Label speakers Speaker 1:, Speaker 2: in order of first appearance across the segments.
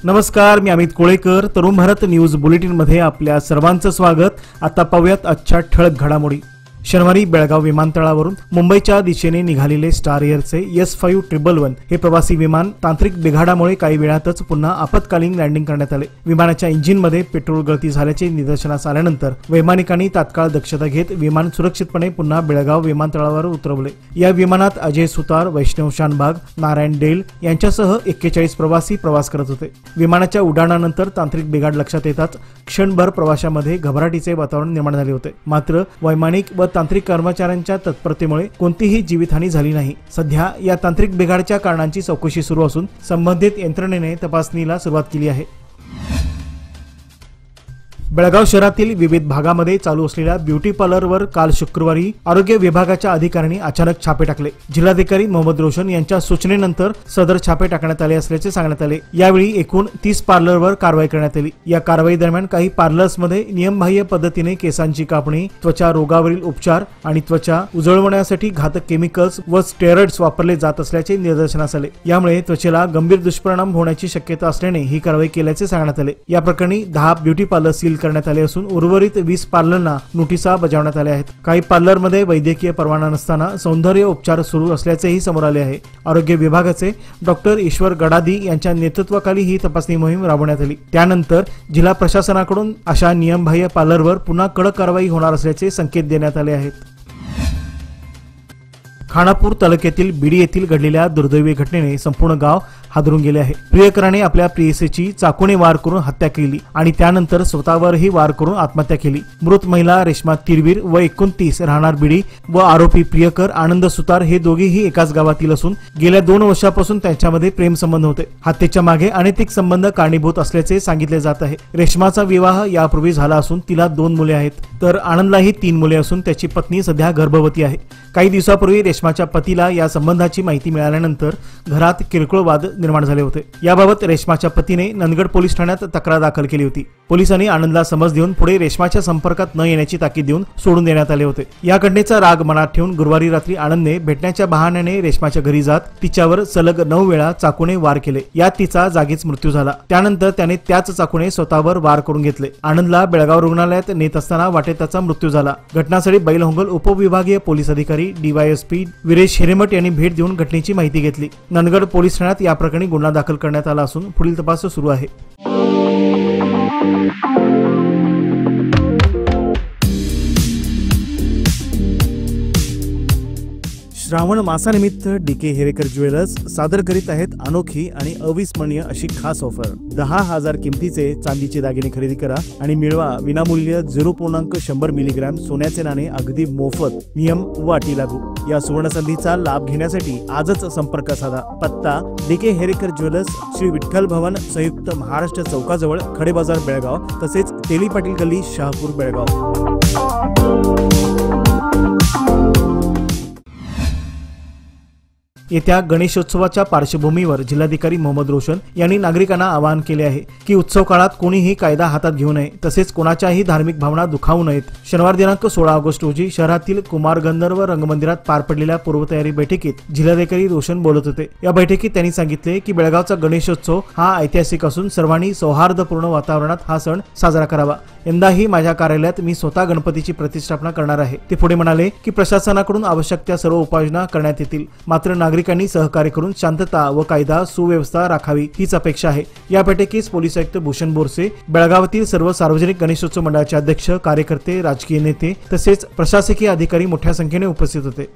Speaker 1: नमस्कार, मी Amit Kolekar. Tarun Bharat news bulletin मध्ये आपल्या सर्वांचं स्वागत. आता पाहूयात आजच्या ठळक घडामोडी. शनिवारी बेळगाव विमानतळावरून मुंबईच्या दिशेने निघालेले स्टार एअरचे S5111 हे प्रवासी विमान तांत्रिक बिघाडामुळे काही वेळातच पुन्हा आपत्कालीन लँडिंग करण्यात आले. विमानाच्या इंजिनमध्ये पेट्रोल गळती झाल्याचे निदर्शनास आल्यानंतर वैमानिकांनी तात्काळ दक्षता घेत विमान सुरक्षितपणे पुन्हा बेळगाव विमानतळावर उतरवले. या विमानात अजय सुतार, वैष्णव शानबाग, नारायण डेल यांच्यासह 41 प्रवासी प्रवास करत होते. विमानाच्या उड्डाणानंतर तांत्रिक बिघाड लक्षात येताच क्षणभर प्रवाशांमध्ये घबराटीचे वातावरण निर्माण झाले होते. मात्र वैमानिक व तांत्रिक कर्मचाऱ्यांच्या तत्परतेमुळे कोणतीही जीवितहानी झाली नाही. सध्या या तांत्रिक बिघाडाच्या कारणांची चौकशी सुरू असून संबंधित यंत्रणेने तपासणीला सुरुवात केली आहे. बेळगाव शहरातील विविध भागामध्ये चालू असलेल्या ब्युटी पार्लरवर काल शुक्रवारी आरोग्य विभागाच्या अधिकाऱ्यांनी अचानक छापे टाकले. जिल्हाधिकारी मोहम्मद रोशन यांच्या सूचनेनंतर सदर छापे टाकण्यात आले असल्याचे सांगण्यात आले. यावेळी एकूण 30 पार्लरवर कारवाई करण्यात आली. या कारवाई दरम्यान काही पार्लर्समध्ये नियमबाह्य पद्धतीने केसांची कापणी, त्वचा रोगावरील उपचार आणि त्वचा उजळवण्यासाठी घातक केमिकल्स व स्टेरॉइड्स वापरले जात असल्याचे निदर्शनास आले. यामुळे त्वचेला गंभीर दुष्परिणाम होण्याची शक्यता असल्याने ही कारवाई केल्याचे सांगण्यात आले. या प्रकरणी 10 ब्युटी पार्लर सील करण्यात आले असून उर्वरित 20 पार्लरना नोटिसा बजावण्यात आल्या आहेत. काही पार्लरमध्ये वैद्यकीय परवाना नसताना सौंदर्य उपचार सुरू असल्याचेही समोर आले आहे. आरोग्य विभागाचे डॉक्टर ईश्वर गडादी यांच्या नेतृत्वाखाली ही तपासणी मोहीम राबवण्यात आली. त्यानंतर जिल्हा प्रशासनाकडून अशा नियमबाह्य पार्लरवर पुन्हा कडक कारवाई होणार असल्याचे संकेत देण्यात आले आहेत. खानापूर तालुक्यातील बिडी येथील घडलेल्या दुर्दैवी घटनेने संपूर्ण गाव हादरून गेले आहे. प्रियकराने आपल्या प्रेयसीची चाकूने वार करून हत्या केली आणि त्यानंतर स्वतःवरही वार करून आत्महत्या केली. मृत महिला रेश्मा तिरवीर व 29 राहणार बिडी व आरोपी प्रियकर आनंद सुतार हे दोघेही एकाच गावातील असून गेल्या 2 वर्षापासून त्यांच्यामध्ये प्रेम संबंध होते. हत्येच्या मागे अनैतिक संबंध कारणीभूत असल्याचे सांगितले जात आहे. रेश्माचा विवाह यापूर्वी झाला असून तिला 2 मुले आहेत, तर आनंदलाही 3 मुले असून त्याची पत्नी सध्या गर्भवती आहे. काही दिवसापूर्वी रेश्माच्या पतीला या संबंधाची माहिती मिळाल्यानंतर घरात किरकोळ वाद निर्माण झाले होते. याबाबत रेश्माच्या पतीने नंदगड पोलीस ठाण्यात तक्रार दाखल केली होती. पोलिसांनी आनंदला समज देऊन पुढे रेश्माच्या संपर्कात न येण्याची ताकीद देऊन सोडून देण्यात आले होते. या घटनेचा राग मनात ठेवून गुरुवारी रात्री आनंदने भेटण्याच्या बहाण्याने रेश्माच्या घरी जात तिच्यावर सलग 9 वेळा चाकूने वार केले. यात तिचा जागीच मृत्यू झाला. त्यानंतर त्याने त्याच चाकूने स्वतःवर वार करून घेतले. आनंदला बेळगाव रुग्णालयात नेत असताना वाटेत त्याचा मृत्यू झाला. घटनास्थळी बैलहोंगल उपविभागीय पोलीस अधिकारी DYSP विरेश हिरेमठ यांनी भेट देऊन घटनेची माहिती घेतली. नंदगड पोलीस ठाण्यात या प्रकरणी गुन्हा दाखल करण्यात आला असून पुढील तपास सुरू आहे. श्रावण मासानिमित्त DK हेरेकर ज्वेलर्स सादर करीत आहेत अनोखी आणि अविस्मरणीय अशी खास ऑफर. 10,000 किमतीचे चांदीचे दागिने खरेदी करा आणि मिळवा विनामूल्य 0.100 मिलीग्रॅम सोन्याचे नाणे अगदी मोफत. नियम व अटी लागू. या सुवर्णसंधीचा लाभ घेण्यासाठी आजच संपर्क साधा. पत्ता DK हेरेकर ज्वेलर्स, श्री विठ्ठल भवन, संयुक्त महाराष्ट्र चौकाजवळ, खडे बाजार बेळगाव, तसेच तेली पाटील गल्ली, शहापूर बेळगाव. येत्या गणेशोत्सवाच्या पार्श्वभूमीवर जिल्हाधिकारी मोहम्मद रोशन यांनी नागरिकांना आवाहन केले आहे की उत्सव काळात कोणीही कायदा हातात घेऊ नये, तसेच कोणाच्याही धार्मिक भावना दुखावू नयेत. शनिवार दिनांक 16 ऑगस्ट रोजी शहरातील कुमार गंधर्व रंगमंदिरात पार पडलेल्या पूर्वतयारी बैठकीत जिल्हाधिकारी रोशन बोलत होते. या बैठकीत त्यांनी सांगितले की बेळगावचा गणेशोत्सव हा ऐतिहासिक असून सर्वांनी सौहार्दपूर्ण वातावरणात हा सण साजरा करावा. यंदाही माझ्या कार्यालयात मी स्वतः गणपतीची प्रतिष्ठापना करणार आहे. ते पुढे म्हणाले की प्रशासनाकडून आवश्यक त्या सर्व उपाययोजना करण्यात येतील, मात्र नागरिकांनी सहकार्य करून शांतता व कायदा सुव्यवस्था राखावी हीच अपेक्षा आहे. या बैठकीस पोलीस आयुक्त भूषण बोरसे, बेळगावातील सर्व सार्वजनिक गणेशोत्सव मंडळाचे अध्यक्ष, कार्यकर्ते, राजकीय नेते तसेच प्रशासकीय अधिकारी मोठ्या संख्येने उपस्थित होते.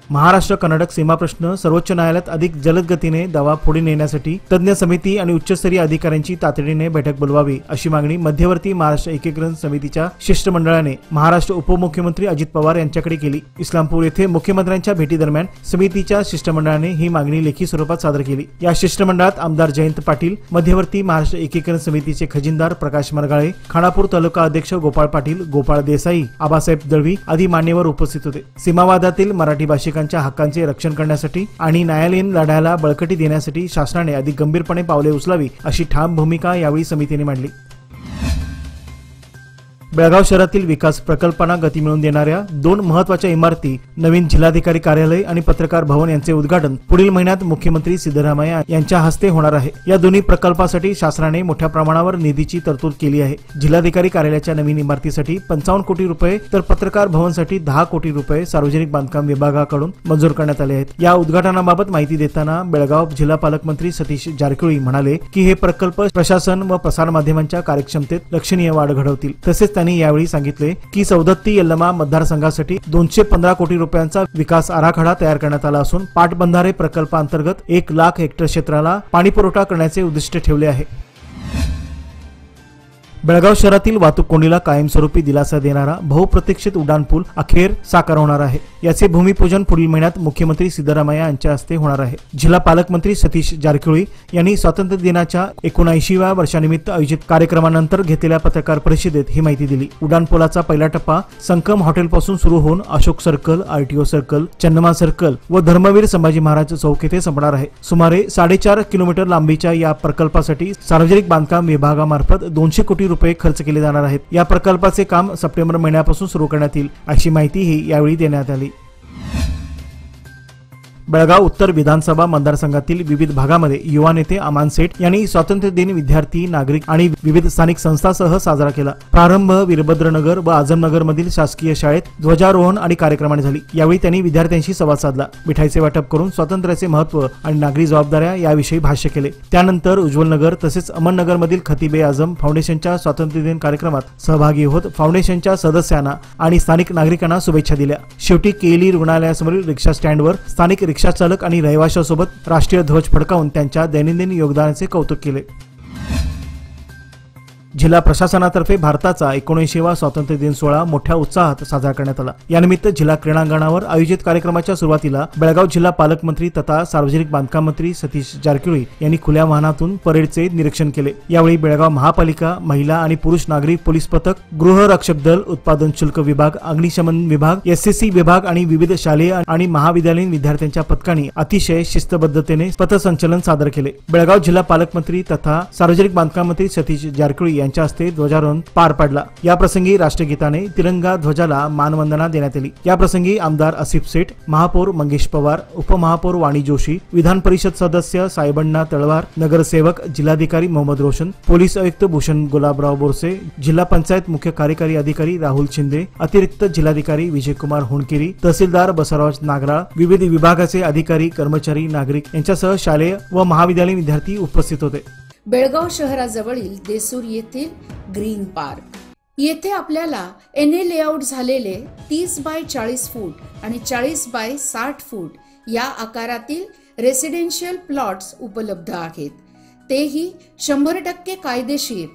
Speaker 1: महाराष्ट्र कर्नाटक सीमा प्रश्न सर्वोच्च न्यायालयात अधिक जलद गतीने दावा पुढे नेण्यासाठी तज्ञ समिती आणि उच्चस्तरीय अधिकाऱ्यांची तातडीने बैठक बोलवावी अशी मागणी मध्यवर्ती महाराष्ट्र एकीकरण समितीच्या शिष्टमंडळाने महाराष्ट्र उपमुख्यमंत्री अजित पवार यांच्याकडे केली. इस्लामपूर येथे मुख्यमंत्र्यांच्या भेटीदरम्यान समितीच्या शिष्टमंडळाने ही मागणी लेखी स्वरूपात सादर केली. या शिष्टमंडळात आमदार जयंत पाटील, मध्यवर्ती महाराष्ट्र एकीकरण समितीचे खजिनदार प्रकाश मरगाळे, खानापूर तालुका अध्यक्ष गोपाळ पाटील, गोपाळ देसाई, आबासाहेब दळवी आदी मान्यवर उपस्थित होते. सीमावादातील मराठी भाषिक हक्कांचे रक्षण करण्यासाठी आणि न्यायालयीन लढ्याला बळकटी देण्यासाठी शासनाने अधिक गंभीरपणे पावले उचलावी अशी ठाम भूमिका यावेळी समितीने मांडली. बेळगाव शहरातील विकास प्रकल्पांना गती मिळवून देणाऱ्या 2 महत्त्वाच्या इमारती, नवीन जिल्हाधिकारी कार्यालय आणि पत्रकार भवन यांचे उद्घाटन पुढील महिन्यात मुख्यमंत्री सिद्धरामय्या यांच्या हस्ते होणार आहे। या दोन्ही प्रकल्पासाठी शासनाने मोठ्या प्रमाणावर निधीची तरतूद केली आहे। जिल्हाधिकारी कार्यालयाच्या नवीन इमारतीसाठी 55 कोटी रुपये तर पत्रकार भवनसाठी 10 कोटी रुपये सार्वजनिक बांधकाम विभागाकडून मंजूर करण्यात आले आहेत। या उद्घाटनाबाबत माहिती देताना बेळगाव जिल्हा पालकमंत्री सतीश जारकिहोळी म्हणाले की हे प्रकल्प प्रशासन व प्रसार माध्यमांच्या कार्यक्षमतेत लक्षणीय वाढ घडवतील। तसेच त्यांनी यावेळी सांगितले की सौदत्ती यल्लमा मतदारसंघासाठी 215 कोटी रुपयांचा विकास आराखडा तयार करण्यात आला असून पाटबंधारे प्रकल्पांतर्गत 1 लाख हेक्टर क्षेत्राला पाणी पुरवठा करण्याचे उद्दिष्ट ठेवले आहे। बेळगाव शहरातील वाहतूक कोंडीला कायमस्वरूपी दिलासा देणारा बहुप्रतीक्षित उड्डाणपूल अखेर साकार होणार आहे। याचे भूमिपूजन पुढील महिन्यात मुख्यमंत्री सिद्धरामय्या यांच्या हस्ते होणार आहे। जिल्हा पालकमंत्री सतीश जारकिहोळी यांनी स्वातंत्र्य दिनाच्या 79व्या वर्षानिमित्त आयोजित कार्यक्रमानंतर घेतलेल्या पत्रकार परिषदेत ही माहिती दिली। उड्डाणपुलाचा पहिला टप्पा संकम हॉटेलपासून सुरू होऊन Ashok circle, RTO circle, Channamma circle व धर्मवीर संभाजी महाराज चौक येथे संपणार आहे। सुमारे 4.5 किलोमीटर लांबीच्या या प्रकल्पासाठी सार्वजनिक बांधकाम विभागामार्फत 200 कोटी रुपये खर्च केले जाणार आहेत। या प्रकल्पाचे काम सप्टेंबर महिन्यापासून सुरू करण्यात येईल अशी माहितीही यावेळी देण्यात आली। बेळगाव उत्तर विधानसभा मतदारसंघातील विविध भागामध्ये युवा नेते अमान सेठ यांनी स्वातंत्र्य दिन विद्यार्थी, नागरिक आणि विविध स्थानिक संस्थांसह साजरा केला। प्रारंभ वीरभद्रनगर व आझमनगर मधील शासकीय शाळेत ध्वजारोहण आणि कार्यक्रमाने झाली। यावेळी त्यांनी विद्यार्थ्यांशी संवाद साधला, मिठाईचे वाटप करून स्वातंत्र्याचे महत्त्व आणि नागरी जबाबदाऱ्या याविषयी भाष्य केले। त्यानंतर उज्ज्वलनगर तसेच अमननगर मधील खतीबे आझम फाउंडेशनच्या स्वातंत्र्य दिन कार्यक्रमात सहभागी होत फाउंडेशनच्या सदस्यांना आणि स्थानिक नागरिकांना शुभेच्छा दिल्या। शेवटी केली रुग्णालयासमोरील रिक्षा स्टँडवर स्थानिक रिक्षा चालक आणि रहिवाशांसोबत राष्ट्रीय ध्वज फडकावून त्यांच्या दैनंदिन योगदानाचे कौतुक केले। जिल्हा प्रशासनातर्फे भारताचा 79वा स्वातंत्र्य दिन सोहळा मोठ्या उत्साहात साजरा करण्यात आला। यानिमित्त जिल्हा क्रीडांगणावर आयोजित कार्यक्रमाच्या सुरुवातीला बेळगाव जिल्हा पालकमंत्री तथा सार्वजनिक बांधकाम मंत्री सतीश जारकिहोळी यांनी खुल्या वाहनातून परेडचे निरीक्षण केले। यावेळी बेळगाव महापालिका, महिला आणि पुरुष नागरी पोलीस पथक, गृहरक्षक दल, उत्पादन शुल्क विभाग, अग्निशमन विभाग, एसएससी विभाग आणि विविध शालेय आणि महाविद्यालयीन विद्यार्थ्यांच्या पथकांनी अतिशय शिस्तबद्धतेने पथसंचलन सादर केले। बेळगाव जिल्हा पालकमंत्री तथा सार्वजनिक बांधकाम मंत्री सतीश जारकिहोळी यांच्या हस्ते ध्वजारोहण पार पडला। या प्रसंगी राष्ट्रगीताने तिरंगा ध्वजाला मानवंदना देण्यात आली। या प्रसंगी आमदार आसिफ सेठ, महापौर मंगेश पवार, उपमहापौर वाणी जोशी, विधान परिषद सदस्य साहेबण्णा तळवार, नगरसेवक, जिल्हाधिकारी मोहम्मद रोशन, पोलीस आयुक्त भूषण गुलाबराव बोरसे, जिल्हा पंचायत मुख्य कार्यकारी अधिकारी राहुल शिंदे, अतिरिक्त जिल्हाधिकारी विजयकुमार होणकेरी, तहसीलदार बसवराज नागराळ, विविध विभागाचे अधिकारी, कर्मचारी, नागरिक यांच्यासह शालेय व महाविद्यालयीन विद्यार्थी उपस्थित होते।
Speaker 2: बेळगाव शहराजवळील देसूर येथील ग्रीन पार्क येथे आपल्याला एनए लेआउट झालेले 30 बाय 40 फूट आणि 40 बाय 60 फूट या आकारातील रेसिडेन्शियल प्लॉट्स उपलब्ध आहेत। तेही 100% कायदेशीर,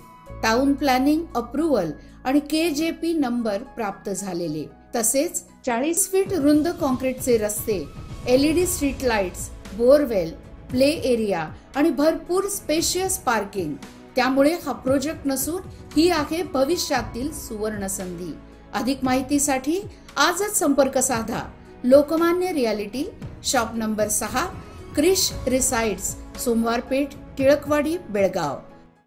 Speaker 2: टाउन प्लॅनिंग अप्रूव्हल आणि केजेपी नंबर प्राप्त झालेले। तसेच 40 फीट रुंद कॉन्क्रीटचे रस्ते, LED street lights, borewell, play area आणि भरपूर स्पेशियस पार्किंग। त्यामुळे हा प्रोजेक्ट नसून ही आहे भविष्यातील सुवर्ण संधी। अधिक माहितीसाठी आजच संपर्क साधा। Lokmanya realty, shop number 6, Krish resides, Somwarpeth, Tilakwadi, Belgaum.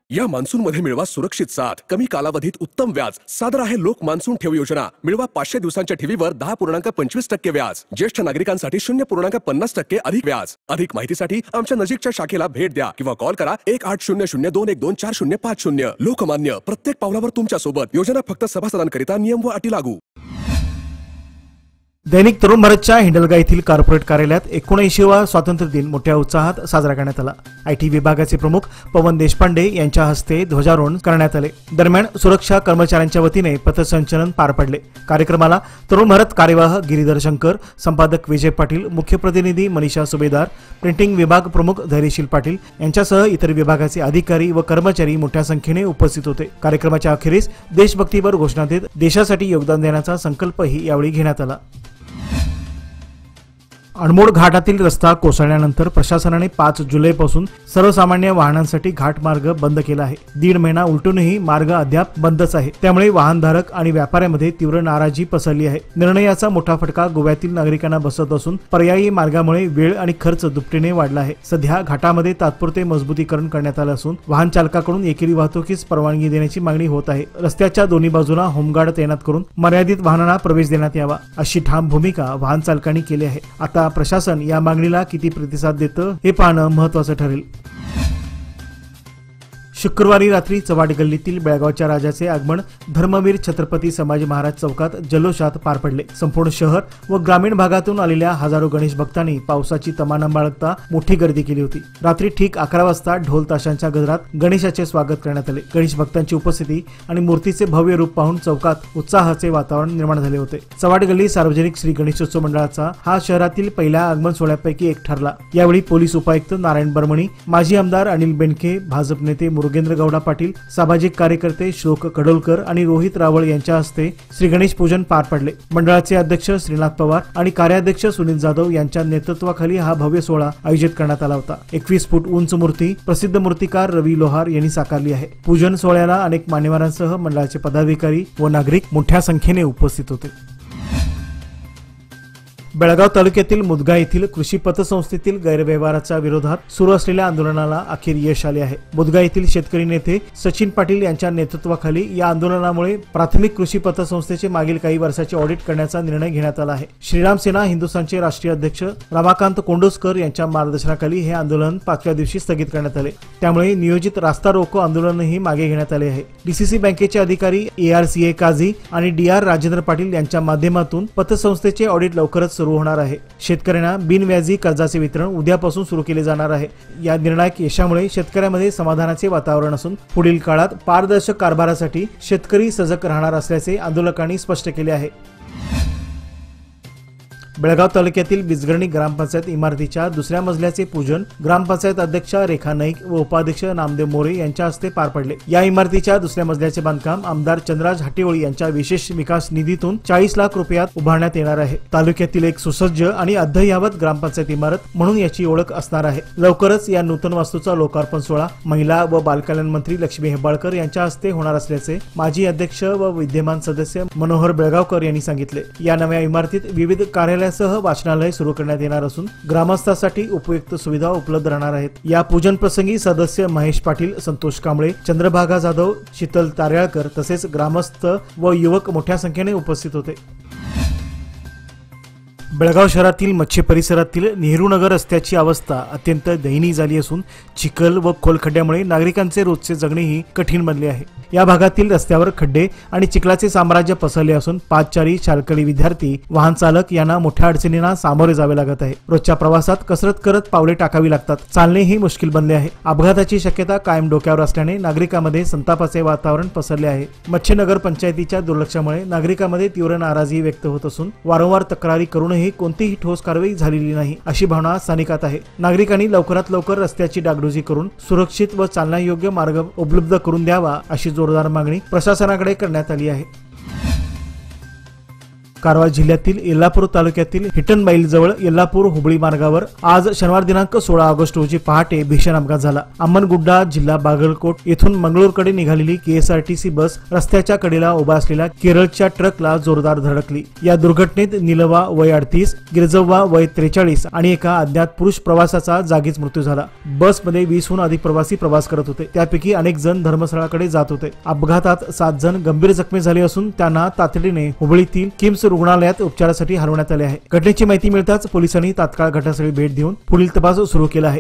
Speaker 3: या मान्सून मध्ये मिळवा सुरक्षित साथ, कमी कालावधीत उत्तम व्याज। सादर आहे लोक मान्सून ठेव योजना। मिळवा 500 दिवसांच्या ठेवीवर 10.25% व्याज। ज्येष्ठ नागरिकांसाठी 0.50% अधिक व्याज। अधिक माहितीसाठी आमच्या नजीकच्या शाखेला भेट द्या किंवा कॉल करा 1800-212-4050। लोकमान्य, प्रत्येक पावलावर तुमच्या सोबत। योजना फक्त सभासदांकरिता, नियम व अटी लागू।
Speaker 1: दैनिक तरुण भारतच्या हिंडलगा येथील कॉर्पोरेट कार्यालयात 79वा स्वातंत्र्य दिन मोठ्या उत्साहात साजरा करण्यात आला। आयटी विभागाचे प्रमुख पवन देशपांडे यांच्या हस्ते ध्वजारोहण करण्यात आले। दरम्यान सुरक्षा कर्मचाऱ्यांच्या वतीने पथसंचलन पार पडले। कार्यक्रमाला तरुण भारत कार्यवाह गिरीधर शंकर, संपादक विजय पाटील, मुख्य प्रतिनिधी मनीषा सुभेदार, प्रिंटिंग विभाग प्रमुख धैर्यशील पाटील यांच्यासह इतर विभागाचे अधिकारी व कर्मचारी मोठ्या संख्येने उपस्थित होते। कार्यक्रमाच्या अखेरीस देशभक्तीपर घोषणा देत देशासाठी योगदान देण्याचा संकल्पही यावेळी घेण्यात आला। अणमोड घाटातील रस्ता कोसळल्यानंतर प्रशासनाने 5 जुलैपासून सर्वसामान्य वाहनांसाठी घाटमार्ग बंद केला आहे. 1.5 महिना उलटूनही मार्ग अद्याप बंदच आहे. त्यामुळे वाहनधारक आणि व्यापाऱ्यांमध्ये तीव्र नाराजी पसरली आहे. निर्णयाचा मोठा फटका गोव्यातील नागरिकांना बसत असून पर्यायी मार्गामुळे वेळ आणि खर्च दुपटीने वाढला आहे. सध्या घाटामध्ये तात्पुरते मजबूतीकरण करण्यात आले असून वाहन चालकाकडून एकेरी वाहतुकीस परवानगी देण्याची मागणी होत आहे. रस्त्याच्या दोन्ही बाजूला होमगार्ड तैनात करून मर्यादित वाहनांना प्रवेश देण्यात यावा अशी ठाम भूमिका वाहन चालकांनी केली आहे. आता प्रशासन या मागणीला किती प्रतिसाद देतं हे पाहणं महत्त्वाचं ठरेल. शुक्रवारी रात्री चव्हाड गल्लीतील बेळगावच्या राजाचे आगमन धर्मवीर छत्रपती संभाजी महाराज चौकात जल्लोषात पार पडले. संपूर्ण शहर व ग्रामीण भागातून आलेल्या हजारो गणेश भक्तांनी पावसाची तमाना बाळगता मोठी गर्दी केली होती. रात्री ठीक 11 वाजता ढोल ताशांच्या गजरात गणेशाचे स्वागत करण्यात आले. गणेश भक्तांची उपस्थिती आणि मूर्तीचे भव्य रूप पाहून चौकात उत्साहाचे वातावरण निर्माण झाले होते. चव्हाड गल्ली सार्वजनिक श्री गणेशोत्सव मंडळाचा हा शहरातील पहिल्या आगमन सोहळ्यापैकी एक ठरला. यावेळी पोलीस उपायुक्त नारायण बर्मणी, माजी आमदार अनिल बेनके, भाजप नेते मुरुगेंद्र गौडा पाटील, सामाजिक कार्यकर्ते श्लोक कडोलकर आणि रोहित रावळ यांच्या हस्ते श्री गणेश पूजन पार पडले. मंडळाचे अध्यक्ष श्रीनाथ पवार आणि कार्याध्यक्ष सुनील जाधव यांच्या नेतृत्वाखाली हा भव्य सोहळा आयोजित करण्यात आला होता. 21 फूट उंच मूर्ती प्रसिद्ध मूर्तिकार रवी लोहार यांनी साकारली आहे. पूजन सोहळ्याला अनेक मान्यवरांसह मंडळाचे पदाधिकारी व नागरिक मोठ्या संख्येने उपस्थित होते. बेळगाव तालुक्यातील मुदगा येथील कृषी पतसंस्थेतील गैरव्यवहाराच्या विरोधात सुरू असलेल्या आंदोलनाला अखेर यश आले आहे. मुदगा येथील शेतकरी नेते सचिन पाटील यांच्या नेतृत्वाखाली या आंदोलनामुळे प्राथमिक कृषी पतसंस्थेचे मागील काही वर्षाचे ऑडिट करण्याचा निर्णय घेण्यात आला आहे. श्रीराम सेना हिंदुस्थानचे राष्ट्रीय अध्यक्ष रमाकांत कोंडोस्कर यांच्या मार्गदर्शनाखाली हे आंदोलन 5व्या दिवशी स्थगित करण्यात आले. त्यामुळे नियोजित रास्ता रोको आंदोलनही मागे घेण्यात आले आहे. डीसीसी बँकेचे अधिकारी ARCA काझी आणि DR राजेंद्र पाटील यांच्या माध्यमातून पतसंस्थेचे ऑडिट लवकरच होणार आहे. शेतकऱ्यांना बिनव्याजी कर्जाचे वितरण उद्यापासून सुरू केले जाणार आहे. या निर्णायक यशामुळे शेतकऱ्यांमध्ये समाधानाचे वातावरण असून पुढील काळात पारदर्शक कारभारासाठी शेतकरी सजग राहणार असल्याचे आंदोलकांनी स्पष्ट केले आहे. बेळगाव तालुक्यातील बिजगर्णी ग्रामपंचायत इमारतीच्या 2ऱ्या मजल्याचे पूजन ग्रामपंचायत अध्यक्षा रेखा नाईक व उपाध्यक्ष नामदेव मोरे यांच्या हस्ते पार पडले. या इमारतीच्या 2ऱ्या मजल्याचे बांधकाम आमदार चंद्रराज हाटेवळी यांच्या विशेष विकास निधीतून 40 लाख रुपयात उभारण्यात येणार आहे. तालुक्यातील एक सुसज्ज आणि अद्ययावत ग्रामपंचायत इमारत म्हणून याची ओळख असणार आहे. लवकरच या नूतन वास्तूचा लोकार्पण सोहळा महिला व बालकल्याण मंत्री लक्ष्मी हेब्बाळकर यांच्या हस्ते होणार असल्याचे माजी अध्यक्ष व विद्यमान सदस्य मनोहर बेळगावकर यांनी सांगितले. या नव्या इमारतीत विविध कार्यालय सह वाचनालय सुरू करण्यात येणार असून ग्रामस्थांसाठी उपयुक्त सुविधा उपलब्ध राहणार आहेत. या पूजन प्रसंगी सदस्य महेश पाटील, संतोष कांबळे, चंद्रभागा जाधव, शीतल तार्याळकर तसेच ग्रामस्थ व युवक मोठ्या संख्येने उपस्थित होते. बेळगाव शहरातील मच्छे परिसरातील नेहरूनगर रस्त्याची अवस्था अत्यंत दयनीय झाली असून चिखल व खोल खड्ड्यामुळे नागरिकांचे रोजचे जगणेही कठीण बनले आहे. या भागातील रस्त्यावर खड्डे आणि चिखलाचे साम्राज्य पसरले असून पादचारी, शाळकरी विद्यार्थी, वाहन चालक यांना मोठ्या अडचणींना सामोरे जावे लागत आहे. रोजच्या प्रवासात कसरत करत पावले टाकावी लागतात. चालणेही मुश्किल बनले आहे. अपघाताची शक्यता कायम डोक्यावर असल्याने नागरिकांमध्ये संतापाचे वातावरण पसरले आहे. मच्छे नगर पंचायतीच्या दुर्लक्षामुळे नागरिकांमध्ये तीव्र नाराजी व्यक्त होत असून वारंवार तक्रारी करूनही कोणतीही ठोस कारवाई झालेली नाही अशी भावना स्थानिकात आहे. नागरिकांनी लवकरात लवकर रस्त्याची डागडुजी करून सुरक्षित व चालण्यायोग्य मार्ग उपलब्ध करून द्यावा अशी जोरदार मागणी प्रशासनाकडे करण्यात आली आहे. कारवार जिल्ह्यातील येल्लापूर तालुक्यातील हिटनबाईल जवळ येल्लापूर हुबळी मार्गावर आज शनिवार दिनांक 16 ऑगस्ट रोजी पहाटे भीषण अपघात झाला. अम्मनगुड्डा जिल्हा बागलकोट येथून मंगळूरकडे निघालेली KSRTC बस रस्त्याच्या कडेला उभा असलेल्या केरळच्या ट्रकला जोरदार धडकली. या दुर्घटनेत निलवा वय 38, गिरजव्वा वय 43 आणि एका अज्ञात पुरुष प्रवासाचा जागीच मृत्यू झाला. बसमध्ये 20हून अधिक प्रवासी प्रवास करत होते. त्यापैकी अनेक जण धर्मस्थळाकडे जात होते. अपघातात 7 जण गंभीर जखमी झाले असून त्यांना तातडीने हुबळीतील किम्स रुग्णालयात उपचारासाठी हलवण्यात आले आहे. घटनेची माहिती मिळताच पोलिसांनी तात्काळ घटनास्थळी भेट देऊन पुढील तपास सुरू केला आहे.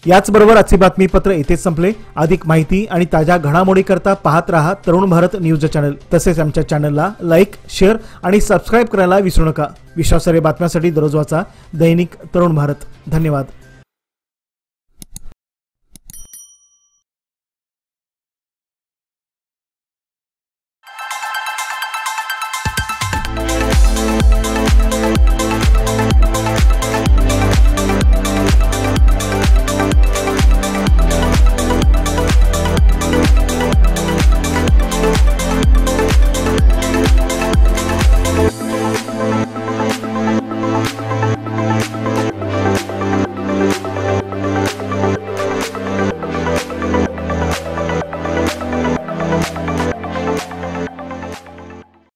Speaker 1: याचबरोबर आजचे बातमीपत्र येथेच संपले. अधिक माहिती आणि ताज्या घडामोडी करता पाहत रहा तरुण भारत न्यूज चॅनल. तसेच आमच्या चॅनलला लाईक, शेअर आणि सबस्क्राईब करायला विसरू नका. विश्वासार्ह बातम्यांसाठी दररोज वाचा दैनिक तरुण भारत. धन्यवाद.